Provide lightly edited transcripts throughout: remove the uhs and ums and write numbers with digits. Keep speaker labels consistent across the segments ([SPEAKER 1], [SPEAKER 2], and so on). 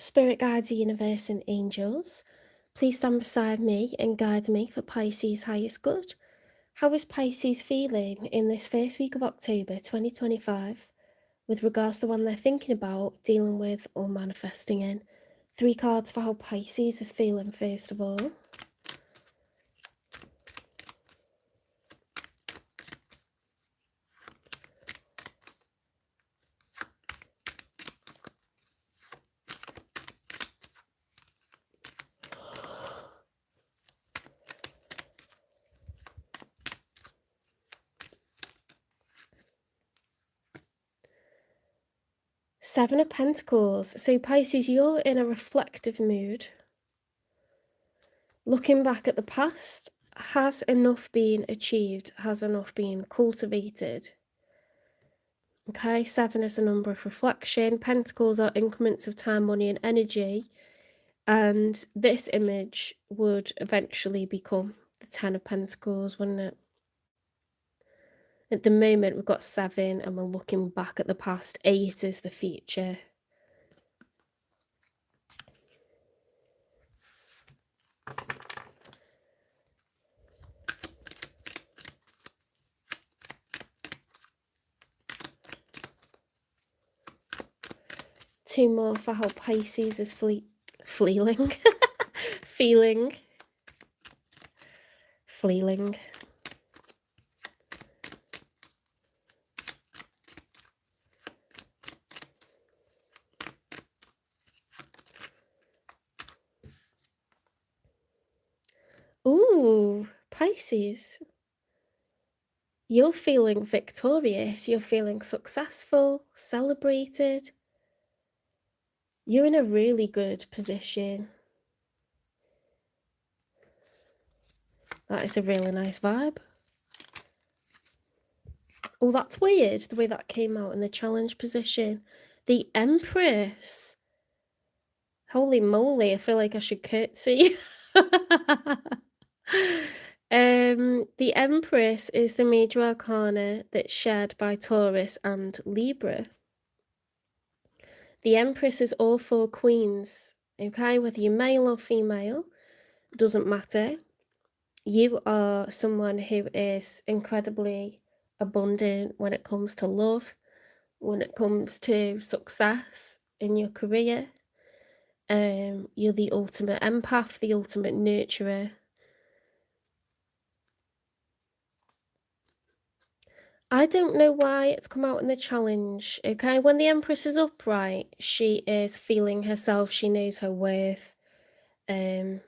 [SPEAKER 1] Spirit guides, universe, and angels, please stand beside me and guide me for Pisces' highest good. How is Pisces feeling in this first week of October 2025 with regards to the one they're thinking about, dealing with, or manifesting in? 3 cards for how Pisces is feeling, first of all. Seven of Pentacles. So Pisces, you're in a reflective mood. Looking back at the past, has enough been achieved? Has enough been cultivated? Okay, 7 is a number of reflection. Pentacles are increments of time, money, and energy. And this image would eventually become the 10 of Pentacles, wouldn't it? At the moment, we've got 7 and we're looking back at the past. 8 is the future. Two more for how Pisces is feeling. Ooh, Pisces. You're feeling victorious. You're feeling successful, celebrated. You're in a really good position. That is a really nice vibe. Oh, that's weird, the way that came out in the challenge position. The Empress. Holy moly, I feel like I should curtsy. The Empress is the major arcana that's shared by Taurus and Libra. The Empress is all 4 queens, okay? Whether you're male or female, doesn't matter. You are someone who is incredibly abundant when it comes to love, when it comes to success in your career. You're the ultimate empath, the ultimate nurturer. I don't know why it's come out in the challenge, okay? When the Empress is upright, she is feeling herself, she knows her worth. The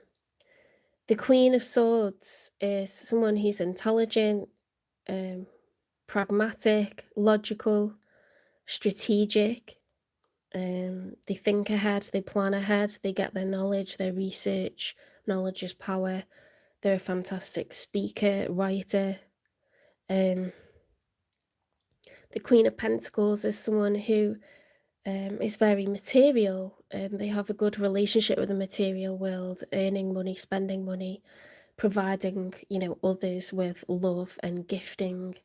[SPEAKER 1] Queen of Swords is someone who's intelligent, pragmatic, logical, strategic. They think ahead, they plan ahead, they get their knowledge, their research. Knowledge is power. They're a fantastic speaker, writer. The Queen of Pentacles is someone who is very material. They have a good relationship with the material world, earning money, spending money, providing, others with love and gifting.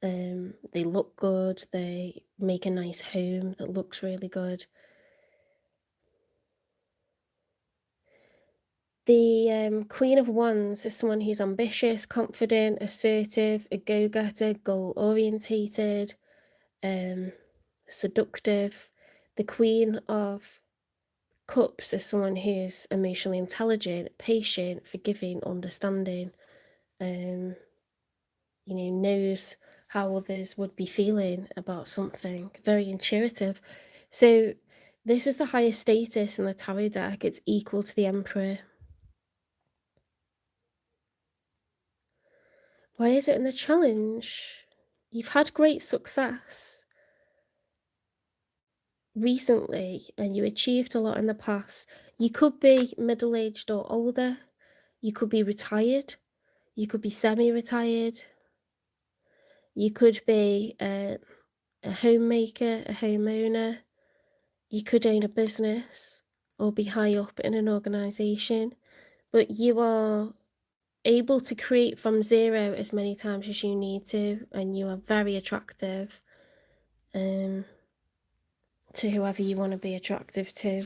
[SPEAKER 1] They look good. They make a nice home that looks really good. The Queen of Wands is someone who's ambitious, confident, assertive, a go-getter, goal-orientated, seductive. The Queen of Cups is someone who's emotionally intelligent, patient, forgiving, understanding, knows how others would be feeling about something, very intuitive. So this is the highest status in the tarot deck. It's equal to the Emperor. Why is it in the challenge? You've had great success recently and you achieved a lot in the past. You could be middle-aged or older. You could be retired. You could be semi-retired. You could be a homemaker, a homeowner. You could own a business or be high up in an organization, but you are able to create from zero as many times as you need to, and you are very attractive to whoever you want to be attractive to.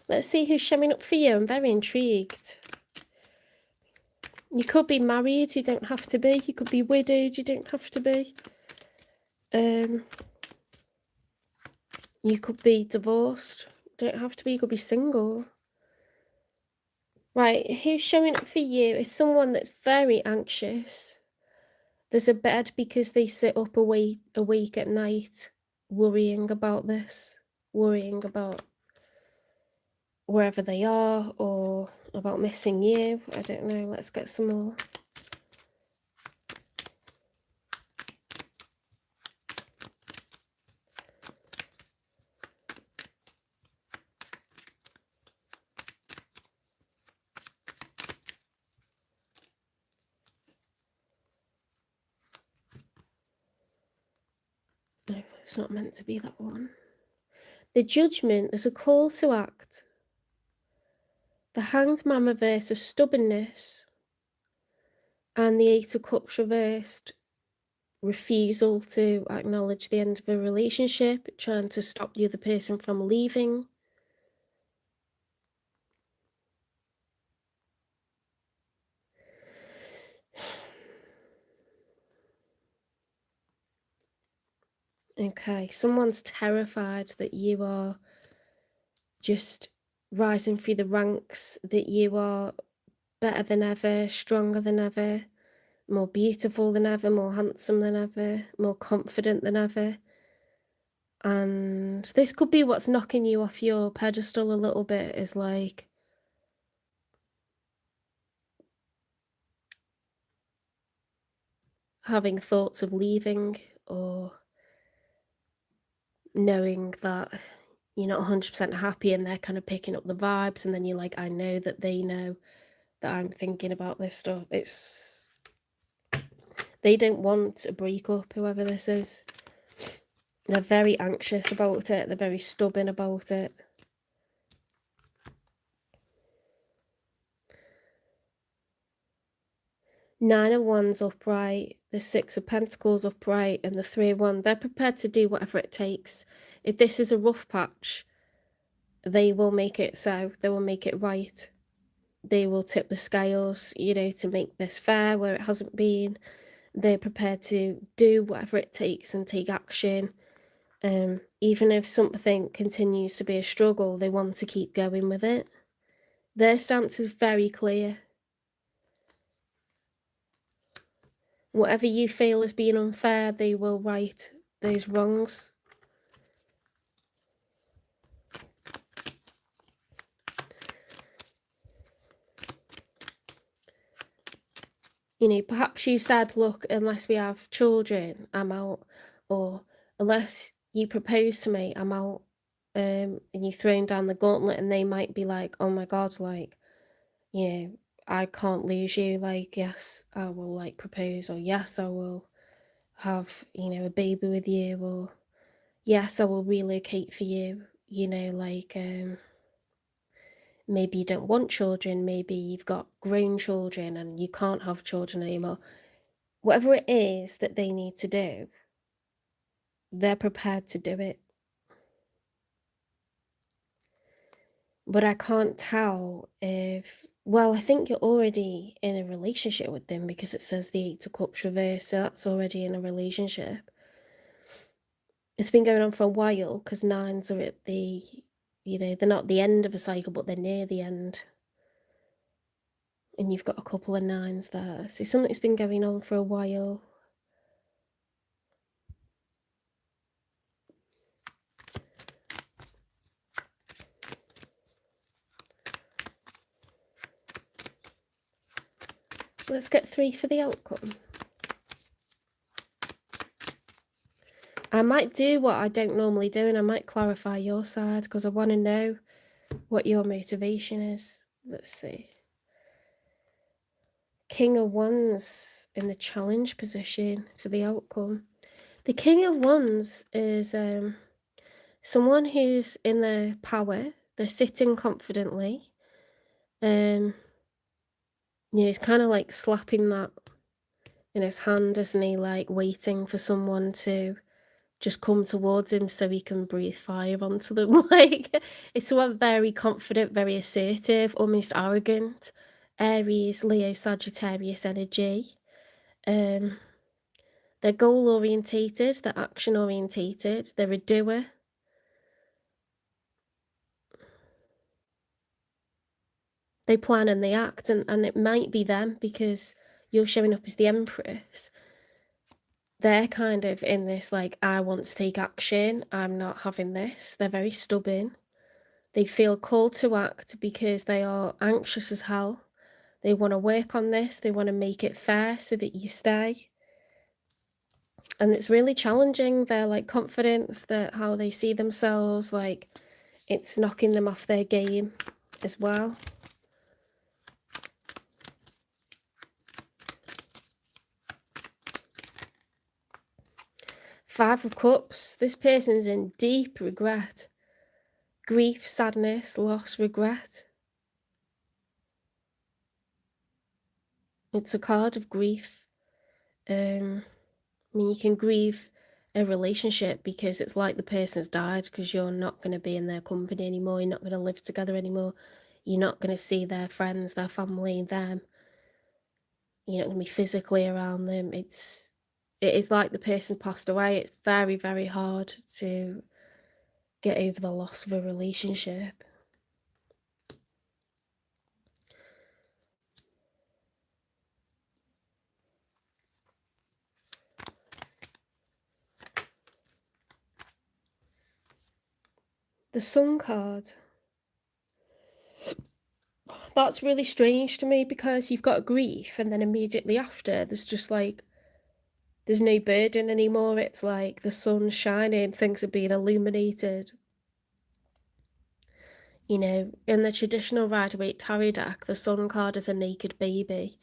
[SPEAKER 1] Let's see who's showing up for you. I'm very intrigued. You could be married, you don't have to be. You could be widowed, you don't have to be. You could be divorced, don't have to be. You could be single. Right, who's showing up for you is someone that's very anxious. There's a bed because they sit up awake at night, worrying about this, worrying about wherever they are, or about missing you. I don't know. Let's get some more. No, it's not meant to be that one. The Judgment is a call to act. The Hanged Man reversed is stubbornness. And the Eight of Cups reversed, refusal to acknowledge the end of a relationship, trying to stop the other person from leaving. Okay, someone's terrified that you are just rising through the ranks, that you are better than ever, stronger than ever, more beautiful than ever, more handsome than ever, more confident than ever. And this could be what's knocking you off your pedestal a little bit, is like having thoughts of leaving, or knowing that you're not 100% happy and they're kind of picking up the vibes, and then you're like, I know that they know that I'm thinking about this stuff. They don't want a breakup, whoever this is. They're very anxious about it. They're very stubborn about it. Nine of Wands upright, the Six of Pentacles upright, and the Three of Wands. They're prepared to do whatever it takes. If this is a rough patch, they will make it so. They will make it right. They will tip the scales, you know, to make this fair where it hasn't been. They're prepared to do whatever it takes and take action. Even if something continues to be a struggle, they want to keep going with it. Their stance is very clear. Whatever you feel is being unfair, they will right those wrongs. You know, perhaps you said, look, unless we have children, I'm out. Or unless you propose to me, I'm out. And you're throwing down the gauntlet, and they might be like, oh my God, like, you know, I can't lose you. Like, yes, I will like propose, or yes, I will have, you know, a baby with you, or yes, I will relocate for you, you know, like, maybe you don't want children, maybe you've got grown children and you can't have children anymore. Whatever it is that they need to do, they're prepared to do it. But I can't tell if, well, I think you're already in a relationship with them, because it says the Eight of Cups reverse, so that's already in a relationship. It's been going on for a while, because nines are at the, you know, they're not the end of a cycle, but they're near the end. And you've got a couple of nines there. So something's been going on for a while. Let's get 3 for the outcome. I might do what I don't normally do, and I might clarify your side, because I want to know what your motivation is. Let's see. King of Wands in the challenge position for the outcome. The King of Wands is someone who's in their power. They're sitting confidently. You know, it's kind of like slapping that in his hand, isn't he? Like waiting for someone to just come towards him so he can breathe fire onto them. Like it's someone very confident, very assertive, almost arrogant. Aries, Leo, Sagittarius energy. Um, they're goal orientated, they're action orientated, they're a doer. They plan and they act, and it might be them because you're showing up as the Empress. They're kind of in this, like, I want to take action, I'm not having this. They're very stubborn. They feel called to act because they are anxious as hell. They want to work on this, they want to make it fair so that you stay. And it's really challenging their, like, confidence, that how they see themselves, like, it's knocking them off their game as well. Five of Cups. This person's in deep regret. Grief, sadness, loss, regret. It's a card of grief. I mean, you can grieve a relationship because it's like the person's died, because you're not going to be in their company anymore. You're not going to live together anymore. You're not going to see their friends, their family, them. You're not going to be physically around them. It is like the person passed away. It's very, very hard to get over the loss of a relationship. The Sun card. That's really strange to me, because you've got grief and then immediately after there's just like, there's no burden anymore. It's like the sun's shining, things are being illuminated. You know, in the traditional Rider-Waite tarot deck, the Sun card is a naked baby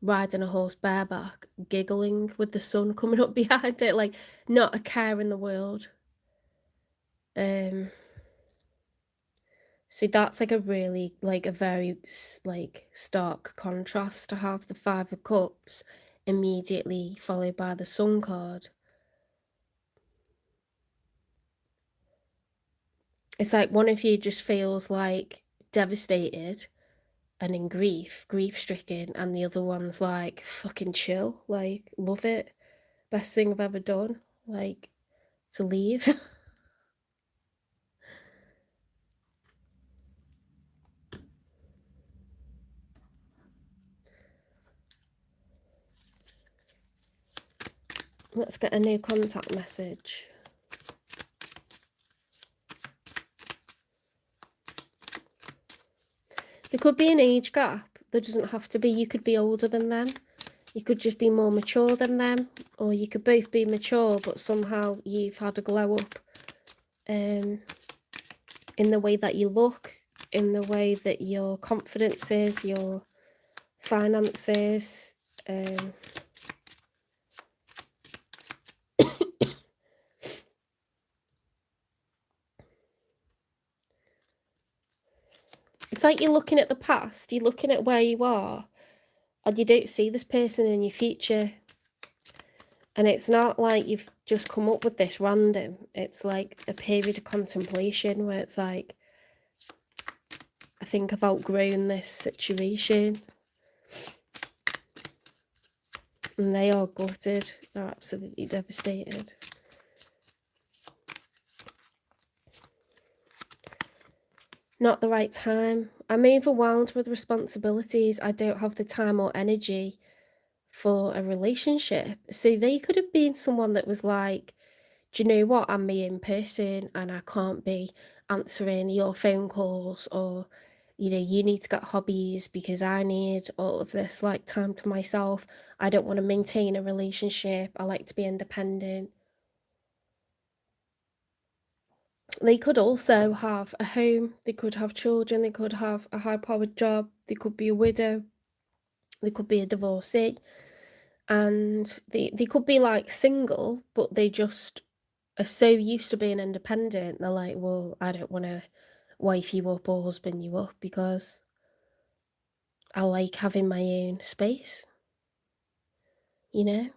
[SPEAKER 1] riding a horse bareback, giggling with the sun coming up behind it, like not a care in the world. See, that's like a really, like a very like stark contrast to have the Five of Cups immediately followed by the Sun card. It's like one of you just feels like devastated and in grief-stricken, and the other one's like, fucking chill, like, love it, best thing I've ever done, like, to leave. Let's get a new contact message. There could be an age gap. There doesn't have to be. You could be older than them. You could just be more mature than them. Or you could both be mature, but somehow you've had a glow up in the way that you look, in the way that your confidence is, your finances. It's like you're looking at the past, you're looking at where you are, and you don't see this person in your future. And it's not like you've just come up with this random. It's like a period of contemplation where it's like, I think I've outgrown this situation. And they are gutted. They're absolutely devastated. Not the right time. I'm overwhelmed with responsibilities. I don't have the time or energy for a relationship. So they could have been someone that was like, do you know what, I'm me in person and I can't be answering your phone calls, or, you know, you need to get hobbies because I need all of this like time to myself. I don't want to maintain a relationship. I like to be independent. They could also have a home, they could have children, they could have a high-powered job, they could be a widow, they could be a divorcee, and they could be like single, but they just are so used to being independent. They're like, well, I don't want to wife you up or husband you up because I like having my own space. you know?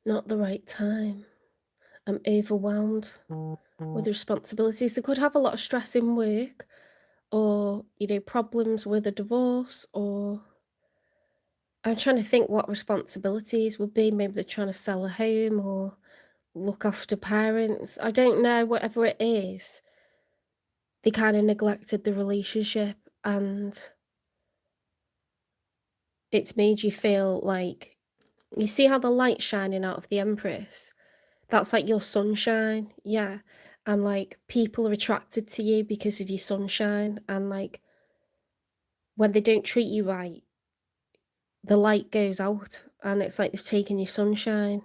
[SPEAKER 1] Not the right time. I'm overwhelmed with responsibilities. They could have a lot of stress in work, or, problems with a divorce, or I'm trying to think what responsibilities would be. Maybe they're trying to sell a home or look after parents. I don't know, whatever it is, they kind of neglected the relationship, and it's made you feel like, you see how the light's shining out of the Empress? That's like your sunshine, yeah. And like people are attracted to you because of your sunshine, and like when they don't treat you right, the light goes out, and it's like they've taken your sunshine,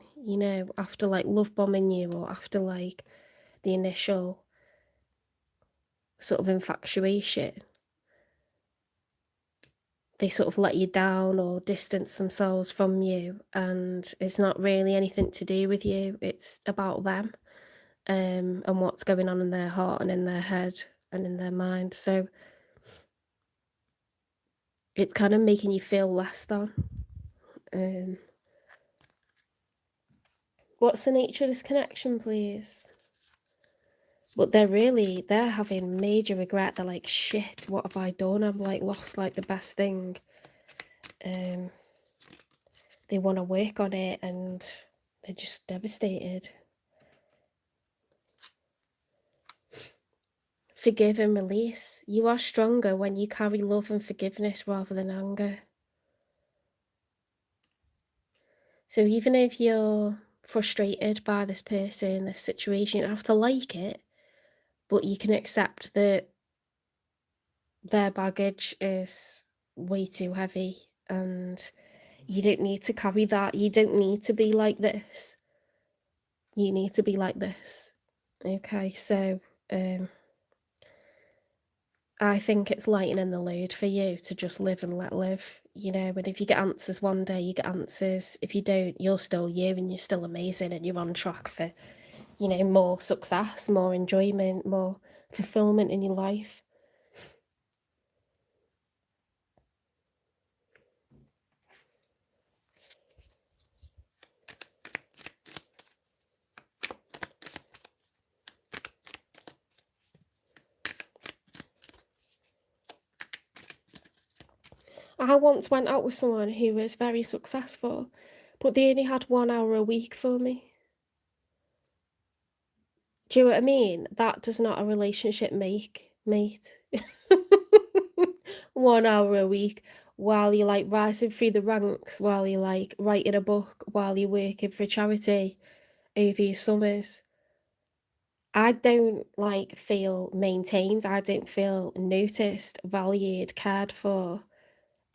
[SPEAKER 1] after like love bombing you, or after like the initial sort of infatuation. They sort of let you down or distance themselves from you, and it's not really anything to do with you. It's about them, and what's going on in their heart and in their head and in their mind. So it's kind of making you feel less than. Um, what's the nature of this connection, please? But they're having major regret. They're like, shit, what have I done? I've like lost like the best thing. They want to work on it, and they're just devastated. Forgive and release. You are stronger when you carry love and forgiveness rather than anger. So even if you're frustrated by this person, this situation, you don't have to like it, but you can accept that their baggage is way too heavy, and you don't need to carry that. You don't need to be like this. You need to be like this. Okay, so I think it's lightening the load for you to just live and let live, and if you get answers one day, you get answers. If you don't, you're still you, and you're still amazing, and you're on track for, more success, more enjoyment, more fulfillment in your life. I once went out with someone who was very successful, but they only had 1 hour a week for me. Do you know what I mean? That does not a relationship make, mate. 1 hour a week while you're like rising through the ranks, while you're like writing a book, while you're working for a charity over your summers. I don't like feel maintained. I don't feel noticed, valued, cared for.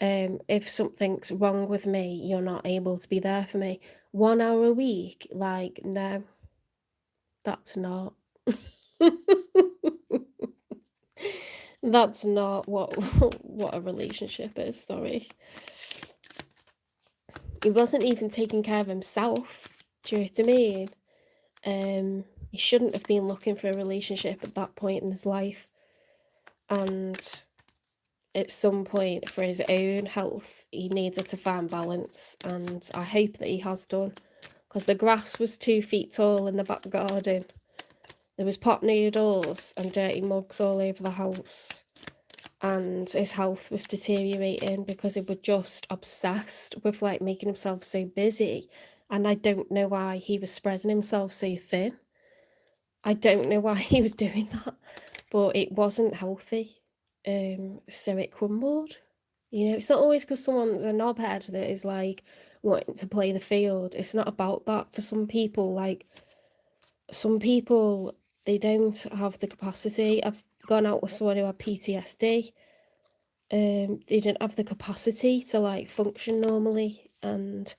[SPEAKER 1] If something's wrong with me, you're not able to be there for me. 1 hour a week, like, no, that's not. That's not what what a relationship is, sorry. He wasn't even taking care of himself. Do you know what I mean? He shouldn't have been looking for a relationship at that point in his life. And at some point, for his own health, he needed to find balance. And I hope that he has done. Because the grass was 2 feet tall in the back garden. There was pot noodles and dirty mugs all over the house. And his health was deteriorating because he was just obsessed with like making himself so busy. And I don't know why he was spreading himself so thin. I don't know why he was doing that, but it wasn't healthy. So it crumbled. It's not always because someone's a knobhead that is like wanting to play the field. It's not about that. For some people, they don't have the capacity. I've gone out with someone who had PTSD. They didn't have the capacity to like function normally, and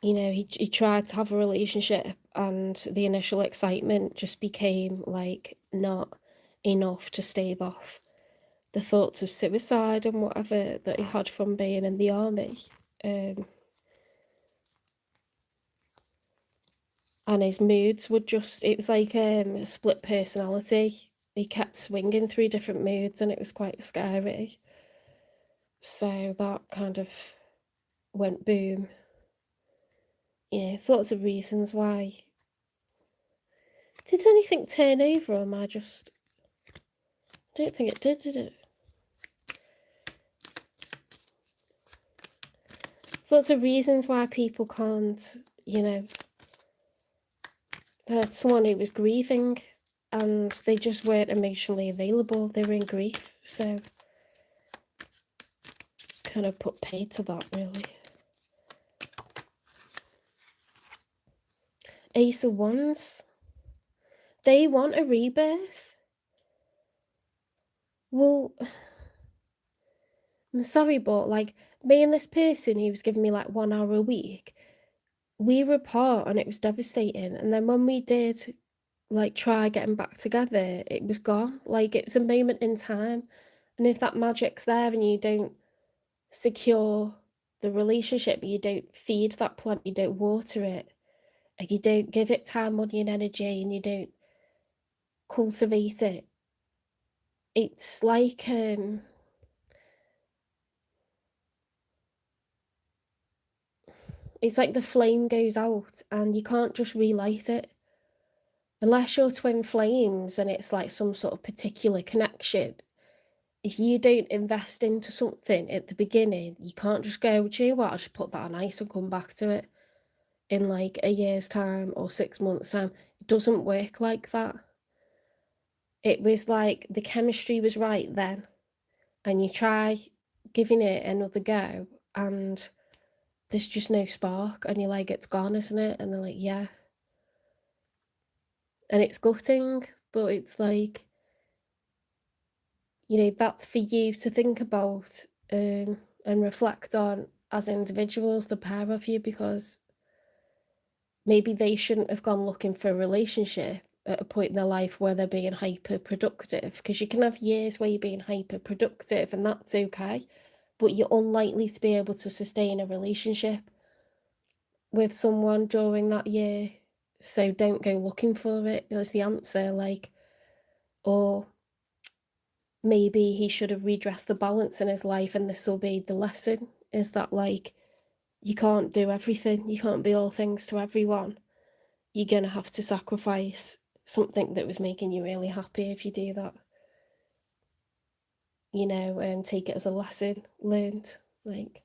[SPEAKER 1] he tried to have a relationship, and the initial excitement just became like not enough to stave off the thoughts of suicide and whatever that he had from being in the army. And his moods would just, it was like a split personality. He kept swinging through different moods and it was quite scary. So that kind of went boom. There's lots of reasons why. Did anything turn over, or am I just... I don't think it did it? There's lots of reasons why people can't, I had someone who was grieving and they just weren't emotionally available. They were in grief, so kind of put paid to that, really. Ace of Wands. They want a rebirth. Well, I'm sorry, but like me and this person who was giving me like 1 hour a week, we were apart and it was devastating. And then when we did like try getting back together, it was gone. Like it was a moment in time. And if that magic's there and you don't secure the relationship, you don't feed that plant, you don't water it, and you don't give it time, money and energy, and you don't cultivate it, it's like the flame goes out and you can't just relight it. Unless you're twin flames and it's like some sort of particular connection, if you don't invest into something at the beginning, you can't just go, do you know what, I'll just put that on ice and come back to it in like a year's time or 6 months' time. It doesn't work like that. It was like the chemistry was right then, and you try giving it another go and there's just no spark, and you're like, it's gone, isn't it? And they're like, yeah. And it's gutting, but it's like, that's for you to think about and reflect on as individuals, the pair of you, because maybe they shouldn't have gone looking for a relationship at a point in their life where they're being hyper productive, because you can have years where you're being hyper productive and that's okay, but you're unlikely to be able to sustain a relationship with someone during that year. So don't go looking for it. That's the answer. Like, or maybe he should have redressed the balance in his life, and this will be the lesson, is that like, you can't do everything. You can't be all things to everyone. You're going to have to sacrifice something that was making you really happy if you do that. Take it as a lesson learned. Like,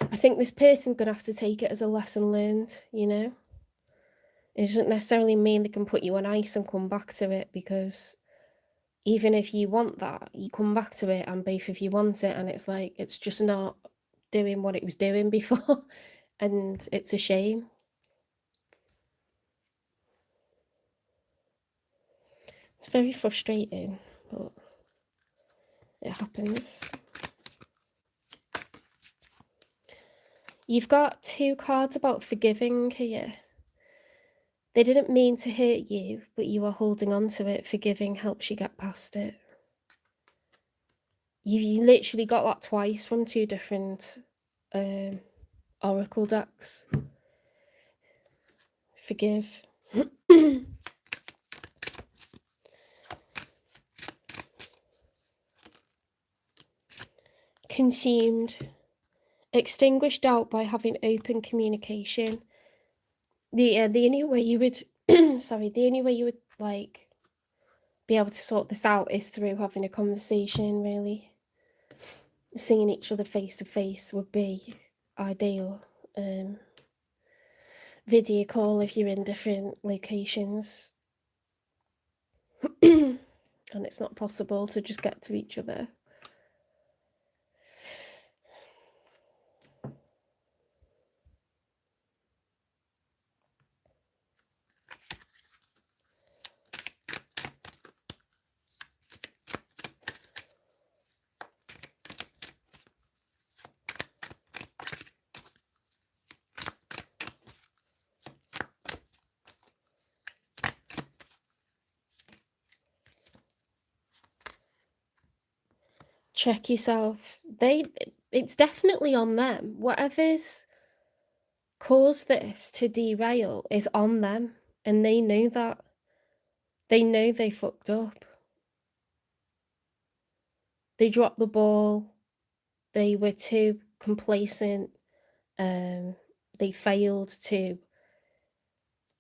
[SPEAKER 1] I think this person's going to have to take it as a lesson learned, It doesn't necessarily mean they can put you on ice and come back to it, because even if you want that, you come back to it and both of you want it, and it's like, it's just not doing what it was doing before. And it's a shame. It's very frustrating, but it happens. You've got 2 cards about forgiving here. They didn't mean to hurt you, but you are holding on to it. Forgiving helps you get past it. You literally got that twice from 2 different oracle decks. Forgive. Consumed. Extinguish doubt by having open communication. The only way you would the only way you would like be able to sort this out is through having a conversation, really. Seeing each other face to face would be ideal. Video call if you're in different locations and it's not possible to just get to each other. check yourself. It's definitely on them. Whatever's caused this to derail is on them, and they know that. They know they fucked up. They dropped the ball. They were too complacent. They failed to,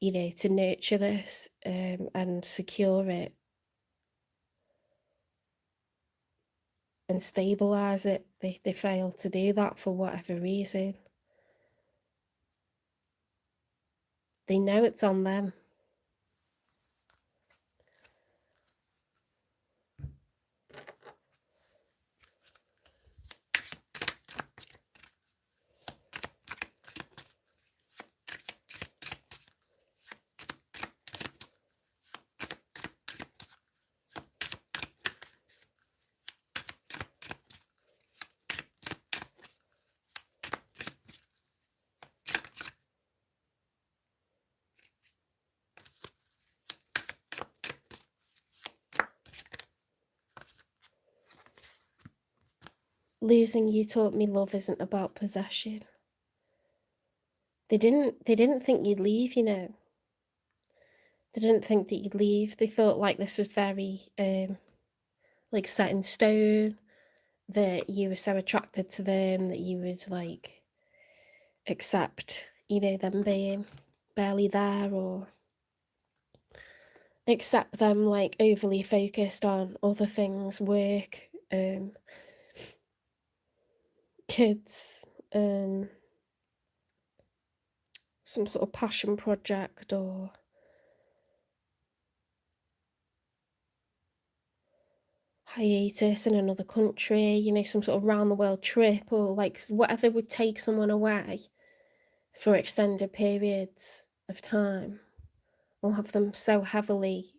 [SPEAKER 1] to nurture this, and secure it and stabilize it. They failed to do that for whatever reason. They know it's on them. Losing you taught me love isn't about possession. They didn't think you'd leave, They didn't think that you'd leave. They thought like this was very like set in stone, that you were so attracted to them that you would like accept, them being barely there, or accept them like overly focused on other things, work, kids, some sort of passion project, or hiatus in another country, some sort of round the world trip, or like whatever would take someone away for extended periods of time, or have them so heavily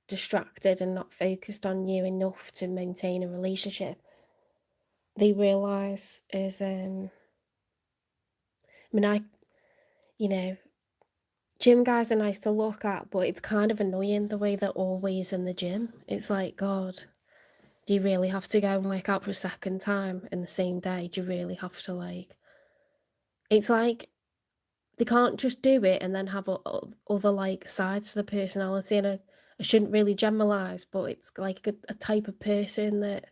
[SPEAKER 1] distracted and not focused on you enough to maintain a relationship. They realise is gym guys are nice to look at, but it's kind of annoying the way they're always in the gym. It's like, God, do you really have to go and work out for a second time in the same day? Do you really have to it's like they can't just do it and then have other like sides to the personality. And I shouldn't really generalize, but it's like a type of person that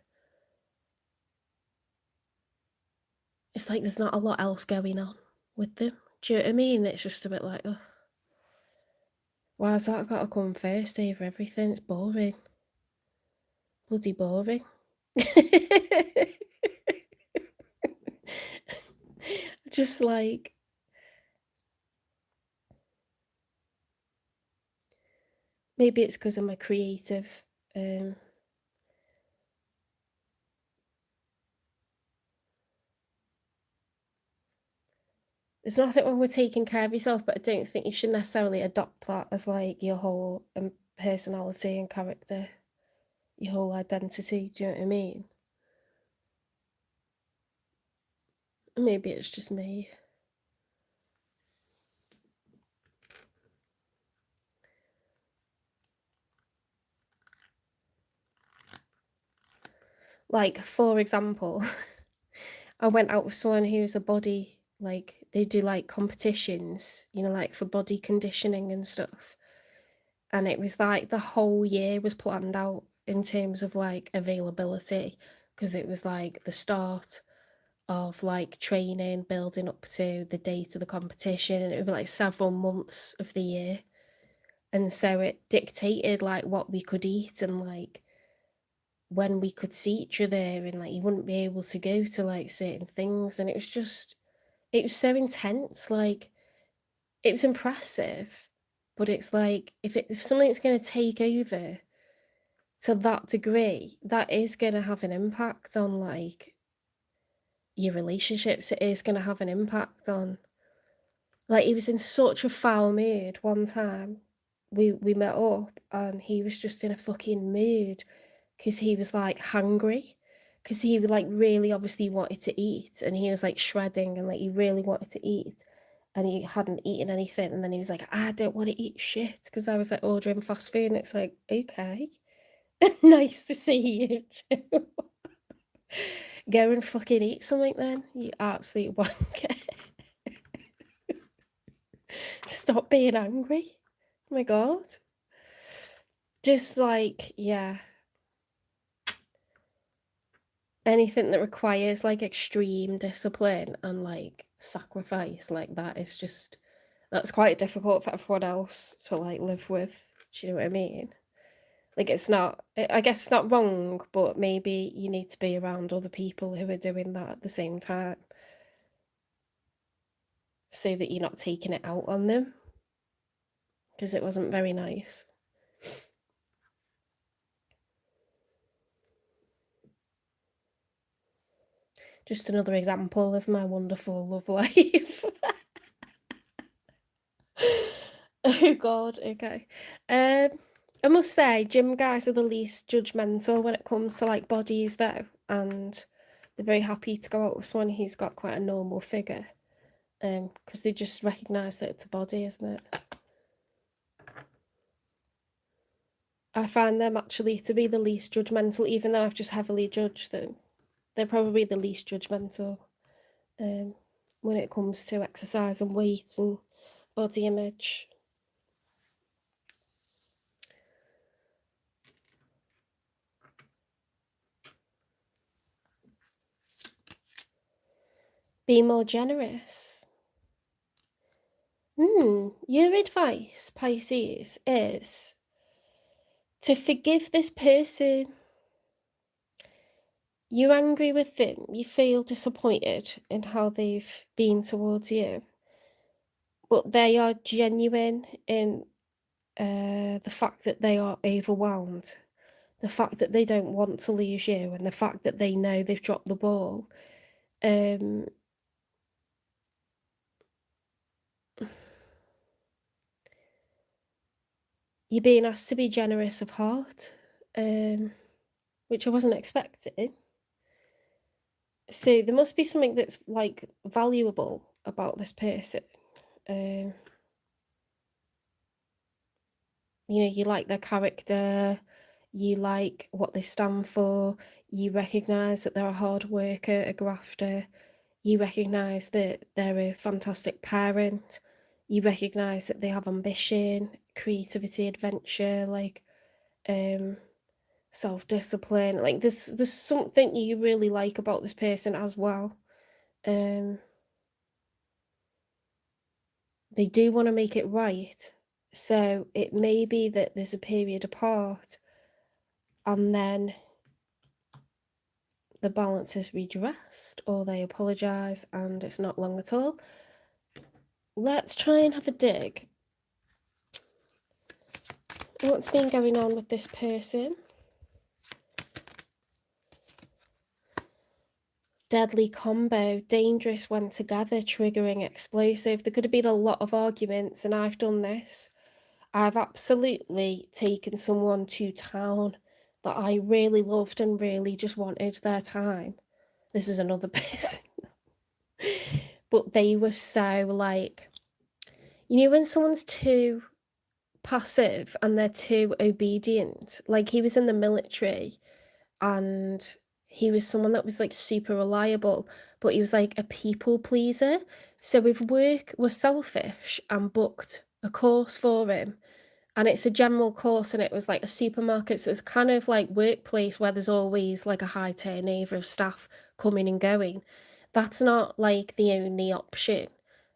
[SPEAKER 1] it's like there's not a lot else going on with them. Do you know what I mean? It's just a bit like, oh, why's that got to come first over everything? It's boring. Bloody boring. Just like, maybe it's because I'm a creative. There's nothing wrong with taking care of yourself, but I don't think you should necessarily adopt that as like your whole personality and character, your whole identity. Do you know what I mean? Maybe it's just me. Like, for example, I went out with someone who's a body, like, they do like competitions, like for body conditioning and stuff. And it was like the whole year was planned out in terms of like availability, because it was like the start of like training, building up to the date of the competition, and it would be like several months of the year. And so it dictated like what we could eat and like when we could see each other, and like you wouldn't be able to go to like certain things. And it was so intense. Like, it was impressive, but it's like if something's going to take over to that degree, that is going to have an impact on like your relationships. It is going to have an impact on, like, he was in such a foul mood one time. We met up and he was just in a fucking mood because he was like hungry, because he like really obviously wanted to eat, and he was like shredding and like he really wanted to eat, and he hadn't eaten anything. And then he was like, I don't want to eat shit, because I was like ordering fast food. And it's like, okay, nice to see you too. Go and fucking eat something then, you absolute wanker. Stop being angry. Oh my god. Just like, yeah. Anything that requires like extreme discipline and like sacrifice like that is just, that's quite difficult for everyone else to like live with. Do you know what I mean? Like it's not, I guess it's not wrong, but maybe you need to be around other people who are doing that at the same time so that you're not taking it out on them, because it wasn't very nice. Just another example of my wonderful love life. Oh god, okay. I must say, gym guys are the least judgmental when it comes to like bodies though, and they're very happy to go out with someone who's got quite a normal figure. Because they just recognise that it's a body, isn't it? I find them actually to be the least judgmental, even though I've just heavily judged them. They're probably the least judgmental when it comes to exercise and weight and body image. Be more generous. Your advice, Pisces, is to forgive this person. You're angry with them, you feel disappointed in how they've been towards you, but they are genuine in the fact that they are overwhelmed, the fact that they don't want to lose you, and the fact that they know they've dropped the ball. You're being asked to be generous of heart, which I wasn't expecting. So there must be something that's like valuable about this person. You know, you like their character, you like what they stand for, you recognise that they're a hard worker, a grafter, you recognise that they're a fantastic parent, you recognise that they have ambition, creativity, adventure, like self-discipline. Like there's something you really like about this person as well. They do want to make it right. So it may be that there's a period apart and then the balance is redressed or they apologise and it's not long at all. Let's try and have a dig. What's been going on with this person? Deadly combo, dangerous when together, triggering, explosive. There could have been a lot of arguments and I've done this. I've absolutely taken someone to town that I really loved and really just wanted their time. This is another person. But they were so like, you know when someone's too passive and they're too obedient? Like he was in the military and he was someone that was like super reliable, but he was like a people pleaser. So if work was selfish and booked a course for him, and it's a general course and it was like a supermarket, so it's kind of like workplace where there's always like a high turnover of staff coming and going, that's not like the only option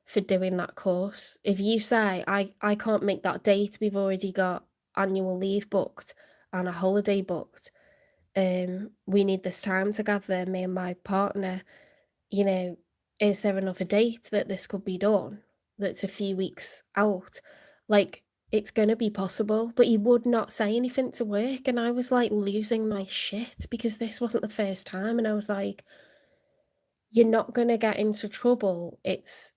[SPEAKER 1] for doing that course. If you say I can't make that date, we've already got annual leave booked and a holiday booked, we need this time together, me and my partner, you know, is there another date that this could be done that's a few weeks out? Like, it's gonna be possible, but he would not say anything to work, and I was, like, losing my shit because this wasn't the first time, and I was like, "You're not gonna get into trouble, it's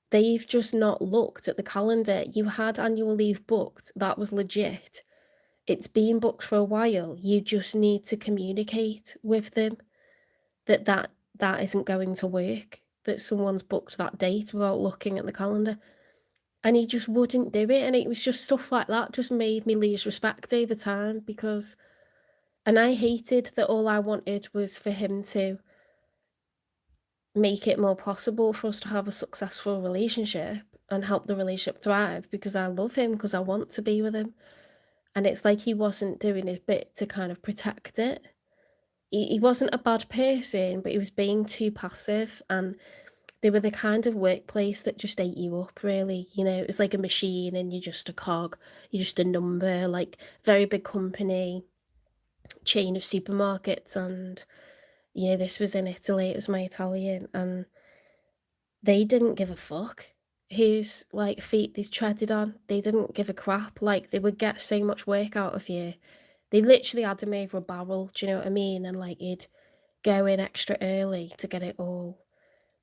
[SPEAKER 1] they've just not looked at the calendar. You had annual leave booked, that was legit. It's been booked for a while, you just need to communicate with them that that isn't going to work, that someone's booked that date without looking at the calendar." And he just wouldn't do it, and it was just stuff like that just made me lose respect over time because And I hated that all I wanted was for him to make it more possible for us to have a successful relationship and help the relationship thrive because I love him, because I want to be with him. And it's like he wasn't doing his bit to kind of protect it. He wasn't a bad person, but he was being too passive, and they were the kind of workplace that just ate you up, really. You know, it was like a machine and you're just a cog, you're just a number, like very big company, chain of supermarkets. And, you know, this was in Italy, it was my Italian, and they didn't give a fuck whose, like, feet they treaded on. They didn't give a crap, like, they would get so much work out of you. They literally had him over a barrel, do you know what I mean? And, like, he'd go in extra early to get it all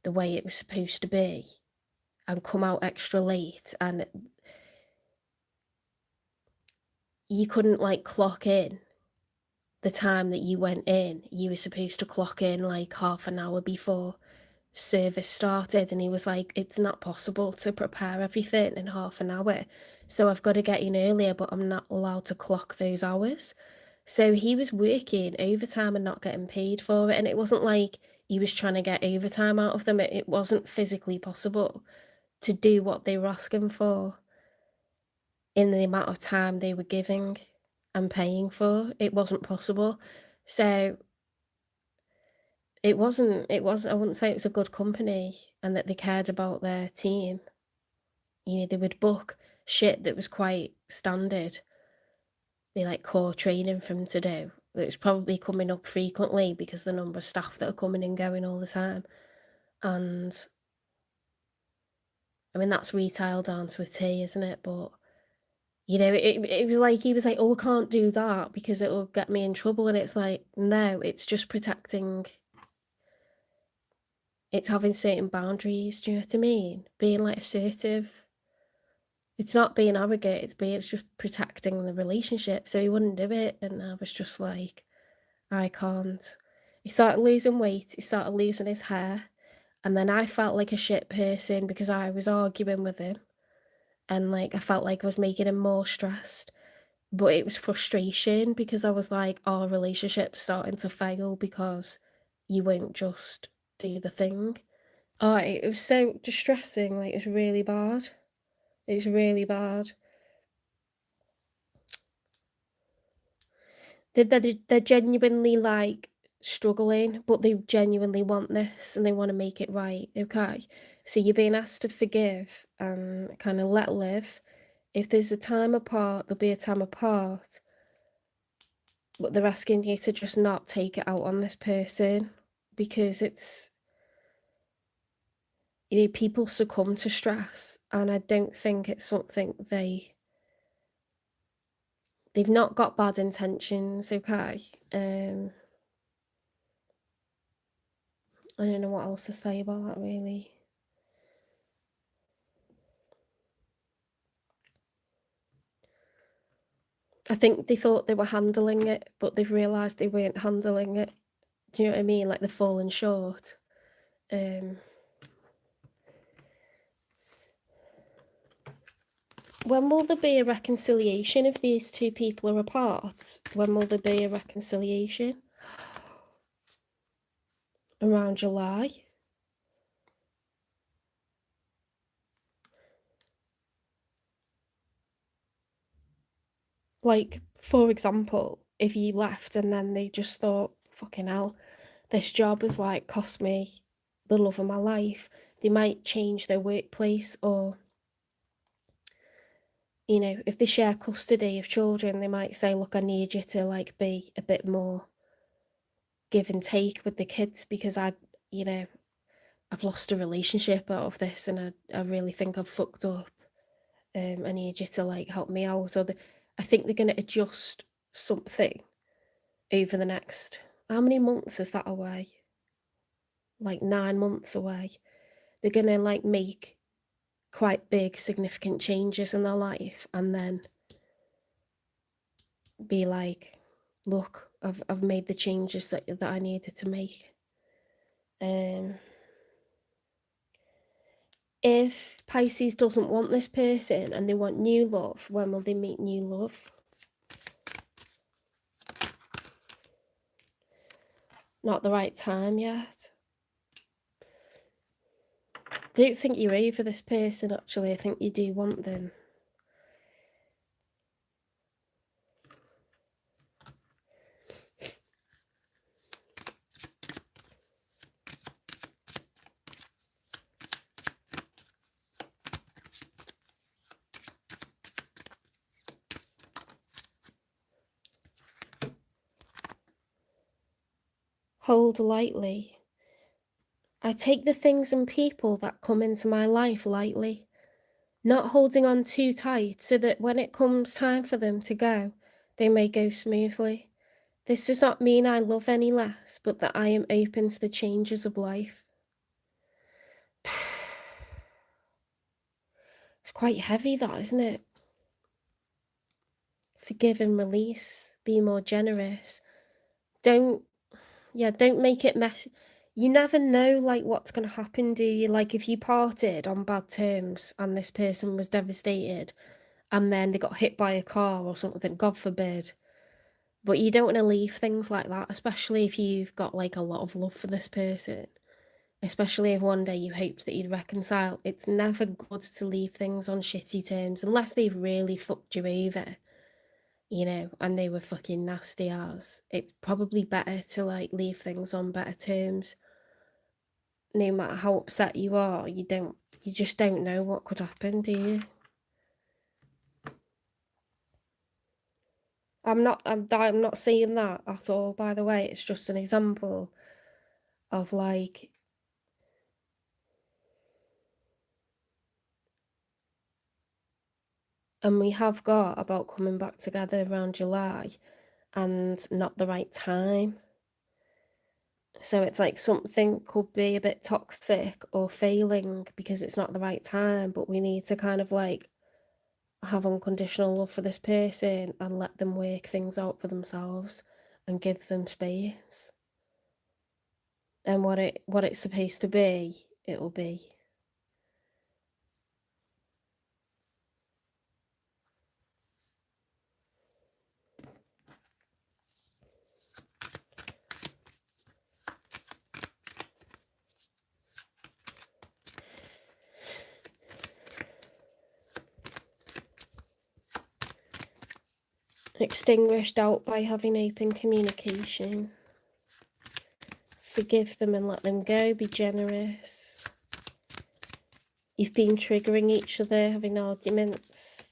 [SPEAKER 1] the way it was supposed to be and come out extra late, and you couldn't, like, clock in the time that you went in. You were supposed to clock in, like, half an hour before service started, and he was like, "It's not possible to prepare everything in half an hour, so I've got to get in earlier, but I'm not allowed to clock those hours." So he was working overtime and not getting paid for it, and it wasn't like he was trying to get overtime out of them. It wasn't physically possible to do what they were asking for in the amount of time they were giving and paying for. It wasn't possible. So I wouldn't say it was a good company and that they cared about their team. You know, they would book shit that was quite standard. They like core training for them to do. It was probably coming up frequently because the number of staff that are coming and going all the time. And I mean, that's retail down to a T, isn't it? But you know, it was like he was like, "Oh, I can't do that because it'll get me in trouble." And it's like, no, it's just protecting. It's having certain boundaries. Do you know what I mean? Being like assertive. It's not being arrogant. It's just protecting the relationship. So he wouldn't do it, and I was just like, I can't. He started losing weight. He started losing his hair, and then I felt like a shit person because I was arguing with him, and like I felt like I was making him more stressed. But it was frustration because I was like, our relationship's starting to fail because you won't just do the thing. Oh, it was so distressing, like, it's really bad. It's really bad. They're genuinely, like, struggling, but they genuinely want this and they wanna make it right, okay? So you're being asked to forgive and kinda let live. If there's a time apart, there'll be a time apart, but they're asking you to just not take it out on this person because it's, you know, people succumb to stress, and I don't think it's something they've not got bad intentions, okay? I don't know what else to say about that really. I think they thought they were handling it, but they've realised they weren't handling it. Do you know what I mean? Like, they're falling short. Um, when will there be a reconciliation if these two people are apart? When will there be a reconciliation? Around July? Like, for example, if you left and then they just thought, "Fucking hell, this job has, like, cost me the love of my life," they might change their workplace. Or, you know, if they share custody of children, they might say, "Look, I need you to, like, be a bit more give and take with the kids because you know, I've lost a relationship out of this and I really think I've fucked up. I need you to, like, help me out." Or I think they're gonna adjust something over the next, how many months is that away? Like 9 months away. They're gonna, like, make quite big significant changes in their life and then be like, "Look, I've made the changes that I needed to make." Um, if Pisces doesn't want this person and they want new love, when will they meet new love? Not the right time yet. I don't think you're over this person, actually. I think you do want them. Hold lightly. I take the things and people that come into my life lightly, not holding on too tight so that when it comes time for them to go, they may go smoothly. This does not mean I love any less, but that I am open to the changes of life. It's quite heavy, that, isn't it? Forgive and release. Be more generous. Don't make it messy. You never know, like, what's going to happen, do you? Like, if you parted on bad terms and this person was devastated and then they got hit by a car or something, God forbid. But you don't want to leave things like that, especially if you've got, like, a lot of love for this person. Especially if one day you hoped that you'd reconcile. It's never good to leave things on shitty terms, unless they've really fucked you over, you know, and they were fucking nasty as. It's probably better to, like, leave things on better terms. No matter how upset you are, you just don't know what could happen, do you? I'm not saying that at all, by the way. It's just an example of, like, and we have got about coming back together around July and not the right time. So it's like something could be a bit toxic or failing because it's not the right time, but we need to kind of, like, have unconditional love for this person and let them work things out for themselves and give them space. And what it's supposed to be, it'll be. Extinguish doubt by having open communication. Forgive them and let them go. Be generous. You've been triggering each other, having arguments.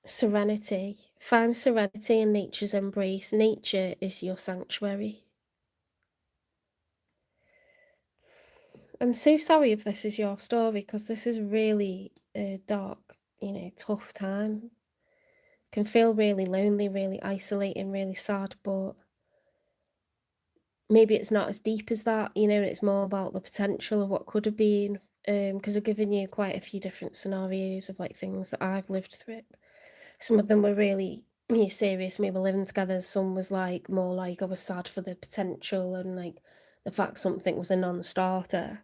[SPEAKER 1] Serenity. Find serenity in nature's embrace. Nature is your sanctuary. I'm so sorry if this is your story, because this is really a dark, tough time. Can feel really lonely, really isolating, really sad, but maybe it's not as deep as that, it's more about the potential of what could have been, because I've given you quite a few different scenarios of, like, things that I've lived through. Some of them were really serious, we were living together. Some was, like, more like I was sad for the potential and, like, the fact something was a non-starter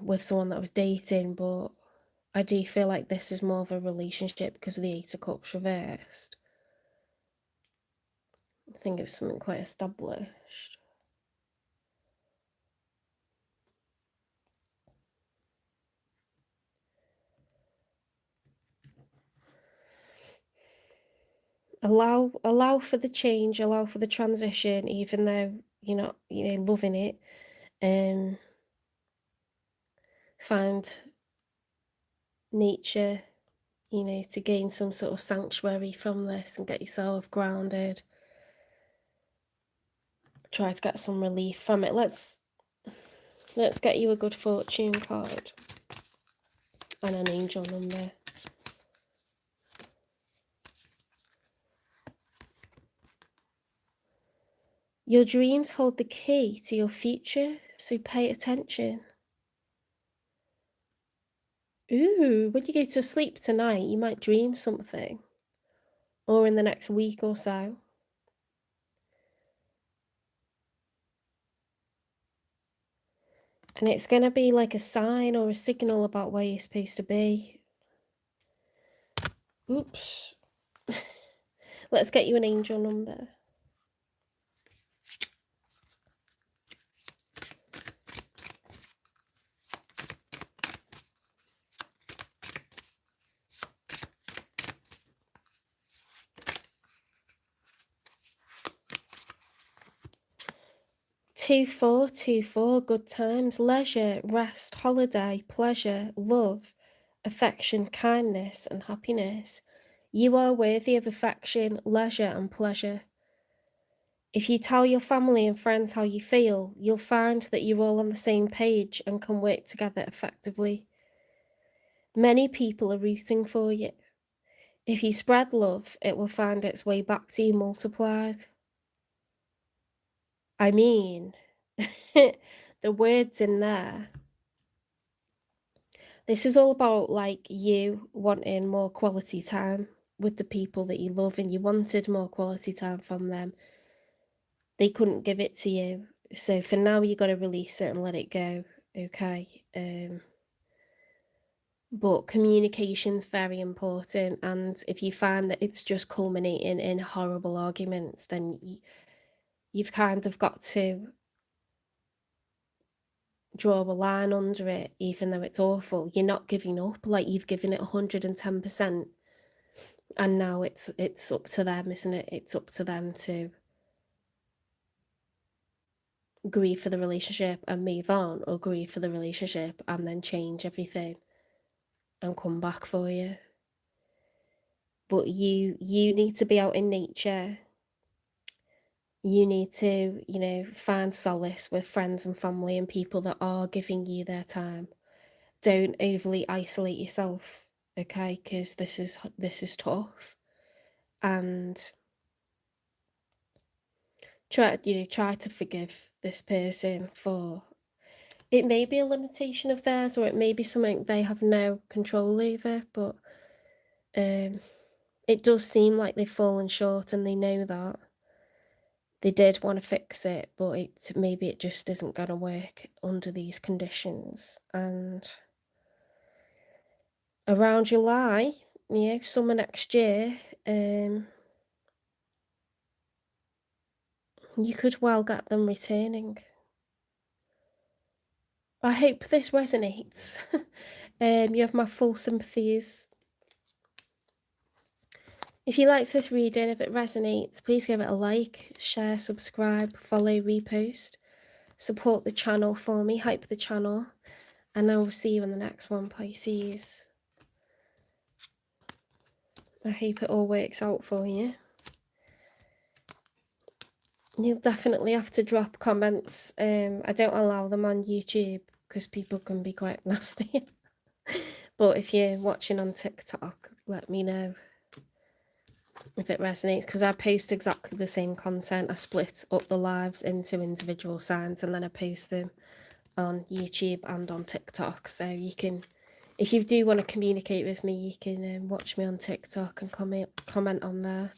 [SPEAKER 1] with someone that I was dating. But I do feel like this is more of a relationship because of the Eight of Cups reversed. I think it was something quite established. Allow for the change, allow for the transition, even though you're not, loving it. Find nature, to gain some sort of sanctuary from this and get yourself grounded. Try to get some relief from it. Let's get you a good fortune card and an angel number. Your dreams hold the key to your future, so pay attention. Ooh, when you go to sleep tonight, you might dream something, or in the next week or so. And it's going to be like a sign or a signal about where you're supposed to be. Oops. Let's get you an angel number. Two, 4, 2, 4, good times, leisure, rest, holiday, pleasure, love, affection, kindness, and happiness. You are worthy of affection, leisure, and pleasure. If you tell your family and friends how you feel, you'll find that you're all on the same page and can work together effectively. Many people are rooting for you. If you spread love, it will find its way back to you multiplied. I mean, the words in there. This is all about like you wanting more quality time with the people that you love, and you wanted more quality time from them. They couldn't give it to you. So for now, you got to release it and let it go. Okay. But communication's very important. And if you find that it's just culminating in horrible arguments, then you've kind of got to draw a line under it, even though it's awful. You're not giving up, like you've given it 110%. And now it's up to them, isn't it? It's up to them to grieve for the relationship and move on, or grieve for the relationship and then change everything and come back for you. But you need to be out in nature. You need to, find solace with friends and family and people that are giving you their time. Don't overly isolate yourself, okay? Because this is tough. And try to forgive this person for it. May be a limitation of theirs, or it may be something they have no control over, but it does seem like they've fallen short, and they know that. They did want to fix it, but maybe it just isn't going to work under these conditions. And around July, summer next year, you could well get them returning. I hope this resonates. You have my full sympathies. If you liked this reading, if it resonates, please give it a like, share, subscribe, follow, repost. Support the channel for me, hype the channel, and I will see you in the next one, Pisces. I hope it all works out for you. You'll definitely have to drop comments. I don't allow them on YouTube because people can be quite nasty. But if you're watching on TikTok, let me know if it resonates, because I post exactly the same content. I split up the lives into individual signs, and then I post them on YouTube and on TikTok. So you can, if you do want to communicate with me, you can watch me on TikTok and comment on there.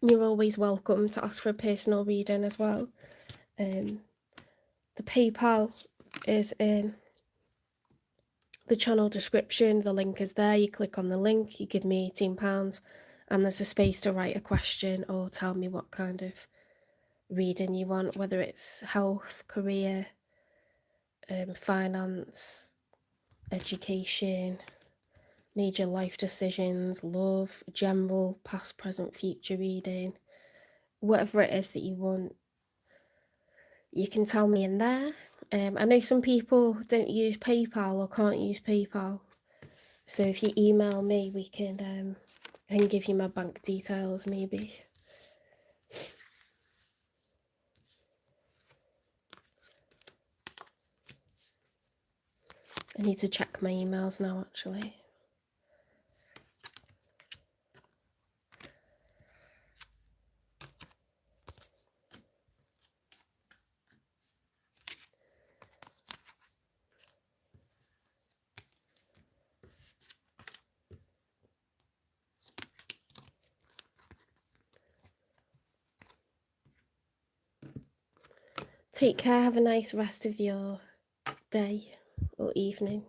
[SPEAKER 1] You're always welcome to ask for a personal reading as well. The PayPal is in the channel description. The link is there. You click on the link, you give me £18, and there's a space to write a question or tell me what kind of reading you want, whether it's health, career, finance, education, major life decisions, love, general, past, present, future reading. Whatever it is that you want, you can tell me in there. I know some people don't use PayPal or can't use PayPal, so if you email me, I can give you my bank details maybe. I need to check my emails now, actually. Take care. Have a nice rest of your day or evening.